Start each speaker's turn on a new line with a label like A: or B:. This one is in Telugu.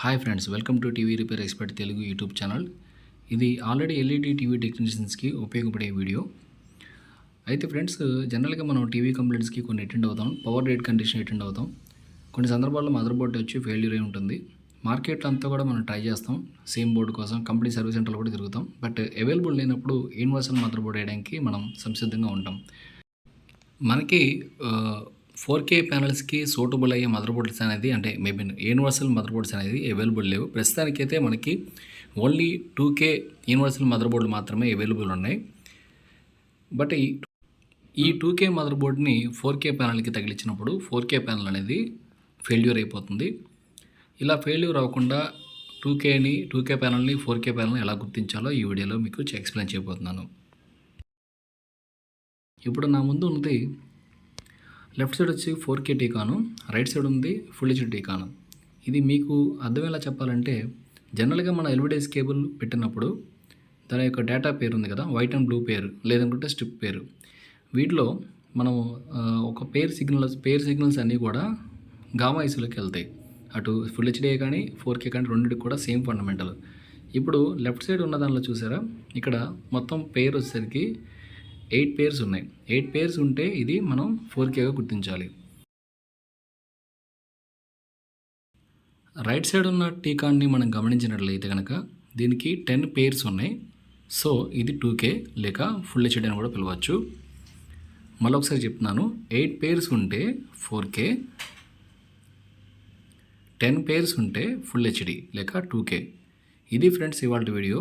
A: Hi friends, welcome to TV repair expert Telugu YouTube channel. ఇది ఆల్రెడీ ఎల్ఈడి టీవీ టెక్నీషియన్స్కి ఉపయోగపడే వీడియో. అయితే ఫ్రెండ్స్, జనరల్గా మనం టీవీ కంప్లైంట్స్కి కొన్ని అటెండ్ అవుతాం, పవర్ రేట్ కండిషన్ అటెండ్ అవుతాం. కొన్ని సందర్భాల్లో మదర్ బోర్డ్ వచ్చి ఫెయిల్యూర్ అయి ఉంటుంది. మార్కెట్లో అంతా కూడా మనం ట్రై చేస్తాం సేమ్ బోర్డు కోసం, కంపెనీ సర్వీస్ సెంటర్లు కూడా తిరుగుతాం. బట్ అవైలబుల్ లేనప్పుడు యూనివర్సల్ మదర్ బోర్డ్ వేయడానికి మనం సంసిద్ధంగా ఉంటాం. మనకి 4K ప్యానల్స్కి సూటబుల్ అయ్యే మదర్ బోర్డ్స్ అనేది, అంటే మేబీ యూనివర్సల్ మదర్ బోర్డ్స్ అనేది అవైలబుల్ లేవు. ప్రస్తుతానికైతే మనకి ఓన్లీ 2K యూనివర్సల్ మదర్ బోర్డులు మాత్రమే అవైలబుల్ ఉన్నాయి. బట్ ఈ 2K మదర్ బోర్డ్ని 4K ప్యానల్కి తగిలించినప్పుడు 4K ప్యానల్ అనేది ఫెయిల్యూర్ అయిపోతుంది. ఇలా ఫెయిల్యూర్ అవ్వకుండా 2K ప్యానల్ని 4K ప్యానల్ని ఎలా గుర్తించాలో ఈ వీడియోలో మీకు ఎక్స్ప్లెయిన్ చేయబోతున్నాను. ఇప్పుడు నా ముందు ఉన్నది లెఫ్ట్ సైడ్ వచ్చి 4K టీకాను, రైట్ సైడ్ ఉంది ఫుల్ హెచ్డి టీకాను. ఇది మీకు అర్థమయ్యేలా చెప్పాలంటే, జనరల్గా మన ఎల్విడిఎస్ కేబుల్ పెట్టినప్పుడు దాని యొక్క డేటా పేరు ఉంది కదా, వైట్ అండ్ బ్లూ పేరు, లేదనుకుంటే స్ట్రిప్ పేరు. వీటిలో మనం ఒక పేర్ సిగ్నల్స్ అన్నీ కూడా గామా ఐసీలోకి వెళ్తాయి. అటు ఫుల్ హెచ్డీ కానీ 4K కానీ రెండింటికి కూడా సేమ్ ఫండమెంటల్. ఇప్పుడు లెఫ్ట్ సైడ్ ఉన్న దానిలో చూసారా, ఇక్కడ మొత్తం పేరు వచ్చేసరికి 8 పేర్స్ ఉన్నాయి. 8 పేర్స్ ఉంటే ఇది మనం 4Kగా గుర్తించాలి. రైట్ సైడ్ ఉన్న టీకాన్ని మనం గమనించినట్లయితే కనుక దీనికి 10 పేర్స్ ఉన్నాయి. సో ఇది 2K లేక ఫుల్ హెచ్డీ అని కూడా పిలవచ్చు. మళ్ళొకసారి చెప్తున్నాను, 8 పేర్స్ ఉంటే 4K, 10 పేర్స్ ఉంటే ఫుల్ హెచ్డీ లేక 2K. ఇది ఫ్రెండ్స్ ఇవాళ వీడియో.